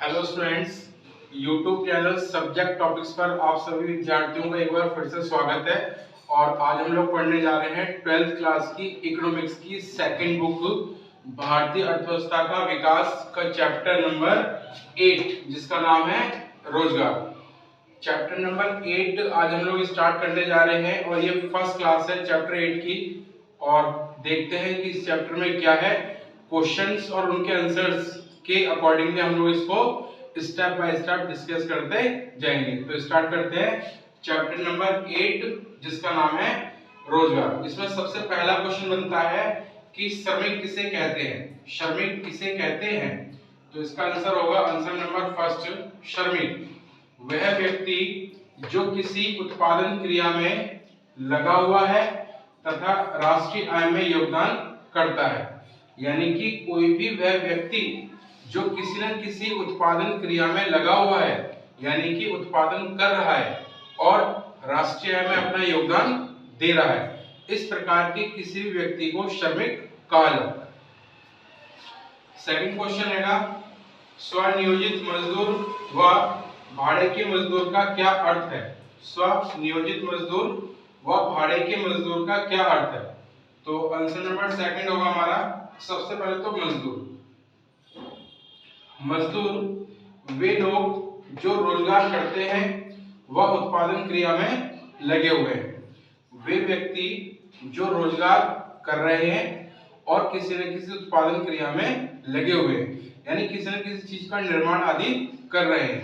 Hello students, YouTube channel subject topics पर आप सभी विद्यार्थियों का एक बार फिर से स्वागत है। और आज हम लोग पढ़ने जा रहे हैं 12th क्लास की इकोनॉमिक्स की सेकंड बुक भारतीय अर्थव्यवस्था का विकास का चैप्टर नंबर 8 जिसका नाम है रोजगार। चैप्टर नंबर 8 आज हम लोग स्टार्ट करने जा रहे हैं और ये फर्स्ट क्लास है चैप्टर 8 की। और देखते हैं कि इस चैप्टर में क्या है, क्वेश्चंस और उनके आंसर्स के अकॉर्डिंगली हम लोग इसको स्टेप बाय स्टेप डिस्कस करते जाएंगे। तो स्टार्ट करते हैं चैप्टर नंबर 8 जिसका नाम है रोजगार। इसमें सबसे पहला क्वेश्चन बनता है कि श्रमिक किसे कहते हैं। श्रमिक किसे कहते हैं? तो इसका आंसर होगा आंसर नंबर फर्स्ट, श्रमिक वह व्यक्ति जो किसी उत्पादन क्रिया में लगा हुआ है तथा राष्ट्रीय आय में योगदान करता है। यानी कि कोई भी वह व्यक्ति जो किसी न किसी उत्पादन क्रिया में लगा हुआ है, यानी कि उत्पादन कर रहा है और राष्ट्रीय आय में अपना योगदान दे रहा है, इस प्रकार के किसी भी व्यक्ति को श्रमिक कहा जाता है। सेकंड क्वेश्चन है स्वनियोजित मजदूर व भाड़े के मजदूर का क्या अर्थ है। स्वनियोजित मजदूर व भाड़े के मजदूर का क्या अर्थ है? तो आंसर नंबर सेकंड होगा हमारा। सबसे पहले तो मजदूर वे लोग जो रोजगार करते हैं वह उत्पादन क्रिया में लगे हुए हैं। वे व्यक्ति जो रोजगार कर रहे हैं और किसी न किसी उत्पादन क्रिया में लगे हुए हैं, यानी किसी न किसी चीज का निर्माण आदि कर रहे हैं,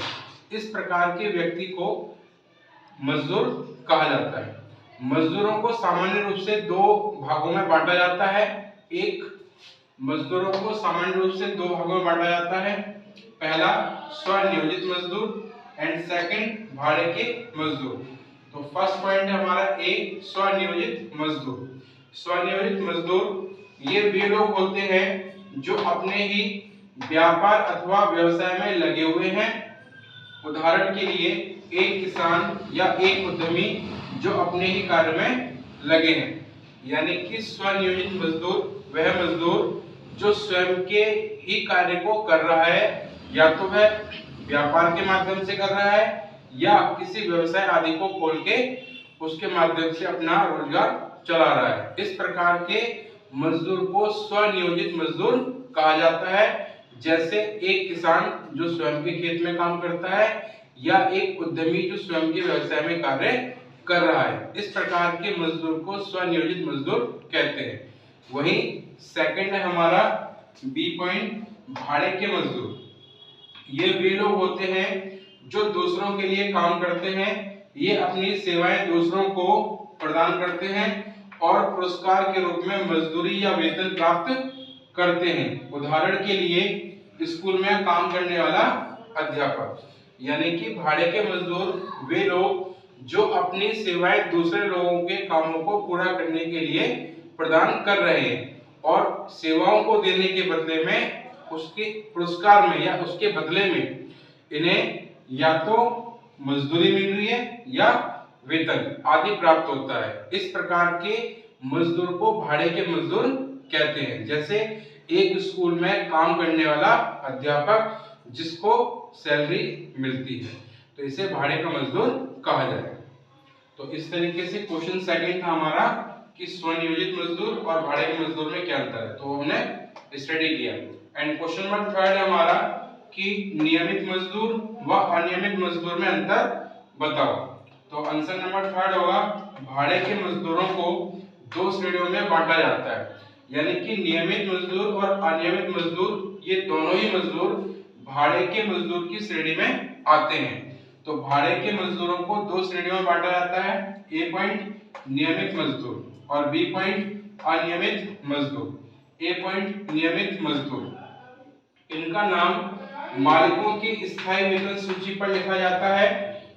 इस प्रकार के व्यक्ति को मजदूर कहा जाता है। मजदूरों को सामान्य रूप से दो भागों में बांटा जाता है। एक, मजदूरों को सामान्य रूप से दो भागों में बांटा जाता है। पहला स्वनियोजित मजदूर एंड सेकंड भाड़े के मजदूर। तो फर्स्ट पॉइंट है हमारा ए, स्वनियोजित मजदूर। स्वनियोजित मजदूर ये वे लोग होते हैं जो अपने ही व्यापार अथवा व्यवसाय में लगे हुए हैं। उदाहरण के लिए एक किसान या एक उद्यमी जो अपने ही कार्य में लगे हैं। यानी कि स्वनियोजित मजदूर वह मजदूर जो स्वयं के ही कार्य को कर रहा है, या तो वह व्यापार के माध्यम से कर रहा है या किसी व्यवसाय आदि को खोल के उसके माध्यम से अपना रोजगार चला रहा है। इस प्रकार के मजदूर को स्वनियोजित मजदूर कहा जाता है। जैसे एक किसान जो स्वयं के खेत में काम करता है या एक उद्यमी जो स्वयं के व्यवसाय में कार्य कर रहा है, इस प्रकार के मजदूर को स्वनियोजित मजदूर कहते हैं। वहीं सेकंड है हमारा बी पॉइंट, भाड़े के मजदूर। ये वे लोग होते हैं जो दूसरों के लिए काम करते हैं। ये अपनी सेवाएं दूसरों को प्रदान करते हैं और पुरस्कार के रूप में मजदूरी या वेतन प्राप्त करते हैं। उदाहरण के लिए स्कूल में काम करने वाला अध्यापक। यानी कि भाड़े के मजदूर वे लोग जो अपनी सेवाएं दूसरे लोगों के कामों को पूरा करने के लिए प्रदान कर रहे हैं और सेवाओं को देने के बदले में उसके पुरस्कार में या उसके बदले में इन्हें या तो मजदूरी मिल रही है या वेतन आदि प्राप्त होता है। इस प्रकार के मजदूर को भाड़े के मजदूर कहते हैं। जैसे एक स्कूल में काम करने वाला अध्यापक जिसको सैलरी मिलती है, तो इसे भाड़े का मजदूर कहा जाएगा। तो इस तरीके से क्वेश्चन सेकंड था हमारा कि स्वनियोजित मजदूर और भाड़े के मजदूर में क्या अंतर है, तो हमने स्टडी किया। एंड क्वेश्चन नंबर थर्ड है हमारा कि नियमित मजदूर व अनियमित मजदूर में अंतर बताओ। तो आंसर नंबर थर्ड होगा भाड़े के मजदूरों को दो श्रेणियों में बांटा जाता है। यानी कि नियमित मजदूर और अनियमित मजदूर ये दोनों ही मजदूर भाड़े के मजदूर की श्रेणी में आते हैं। तो भाड़े के मजदूरों को दो श्रेणियों में बांटा जाता है। ए पॉइंट नियमित मजदूर और बी पॉइंट अनियमित मजदूर। ए पॉइंट नियमित मजदूर, इनका नाम मालिकों की स्थायी वेतन सूची पर लिखा जाता है।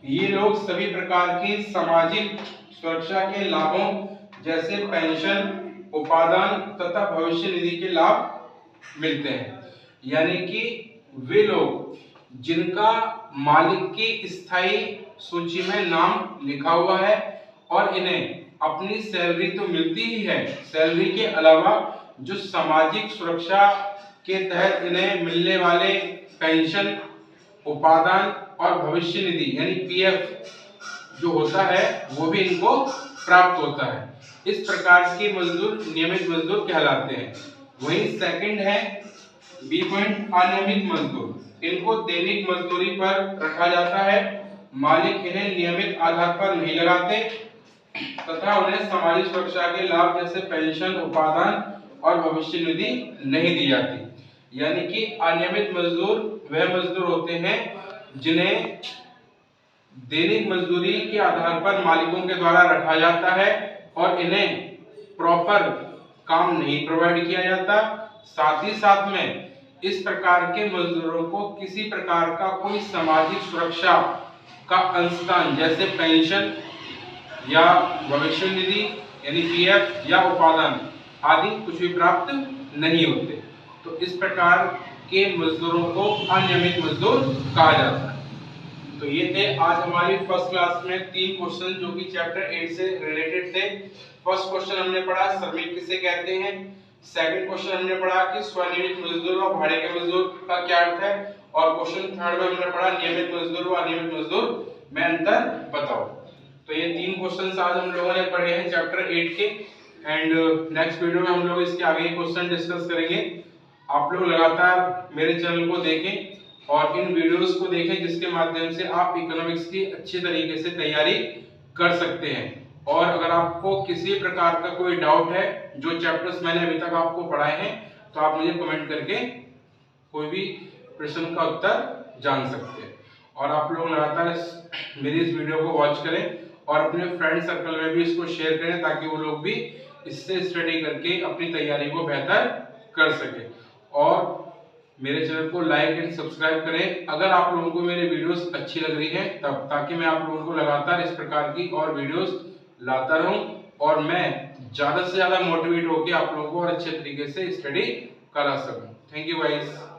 ये लोग सभी प्रकार के सामाजिक सुरक्षा के लाभों जैसे पेंशन, उपादान तथा भविष्य निधि के लाभ मिलते हैं। यानी कि वे लोग जिनका मालिक की स्थायी सूची में नाम लिखा हुआ है और इन्हें अपनी सैलरी तो मिलती ही है, सैलरी के अलावा जो सामाजिक सुरक्षा के तहत इन्हें मिलने वाले पेंशन उपादान और भविष्य निधि यानी पीएफ जो होता है वो भी इनको प्राप्त होता है। इस प्रकार के मजदूर नियमित मजदूर कहलाते हैं। वहीं सेकंड है बी पॉइंट अनियमित मजदूर। इनको दैनिक मजदूरी पर रखा जाता है, मालिक इन्हें नियमित आधार पर नहीं लगाते तथा उन्हें सामाजिक सुरक्षा के लाभ जैसे पेंशन, उपादान और भविष्य निधि नहीं दी जाती। यानी कि अनियमित मजदूर वह मजदूर होते हैं जिन्हें दैनिक मजदूरी के आधार पर मालिकों के द्वारा रखा जाता है और इन्हें प्रॉपर काम नहीं प्रोवाइड किया जाता। साथ ही साथ में इस प्रकार के मजदूरों को किसी प्रकार का कोई सामाजिक सुरक्षा का अंशदान जैसे पेंशन या भविष्य निधि यानी पीएफ या उपादान आदि कुछ भी प्राप्त नहीं होते। तो इस प्रकार के मजदूरों को अनियमित मजदूर कहा जाता है। तो ये थे आज हमारी फर्स्ट क्लास में 3 क्वेश्चन जो कि चैप्टर 8 से रिलेटेड थे। फर्स्ट क्वेश्चन हमने पढ़ा श्रमिक किसे कहते हैं। सेकंड क्वेश्चन हमने पढ़ा कि स्वनियमित मजदूर और भाड़े के मजदूर का क्या अर्थ है। और क्वेश्चन थर्ड में हमने पढ़ा नियमित मजदूर और अनियमित मजदूर में अंतर बताओ। तो ये 3 क्वेश्चंस आज हम लोगों ने पढ़े हैं चैप्टर 8 के। एंड नेक्स्ट वीडियो में हम लोग इसके आगे क्वेश्चन डिस्कस करेंगे। आप लोग लगातार मेरे चैनल को देखें और इन वीडियोस को देखें जिसके माध्यम से आप इकोनॉमिक्स की अच्छे तरीके से तैयारी कर सकते हैं। और अगर आपको किसी प्रकार का कोई डाउट है जो चैप्टर्स मैंने अभी तक आपको पढ़ाए हैं तो आप मुझे कमेंट करके कोई भी प्रश्न का उत्तर जान सकते हैं। और आप लोग लगातार मेरी इस वीडियो को वॉच करें और अपने फ्रेंड सर्कल में भी इसको शेयर करें ताकि वो लोग भी इससे स्टडी करके अपनी तैयारी को बेहतर कर सके। और मेरे चैनल को लाइक एंड सब्सक्राइब करें अगर आप लोगों को मेरे वीडियोस अच्छी लग रही हैं तब, ताकि मैं आप लोगों को लगातार इस प्रकार की और वीडियोस लाता रहूं और मैं ज्यादा से ज्यादा मोटिवेट होकर आप लोगों को और अच्छे तरीके से स्टडी करा सकूं। Thank you guys.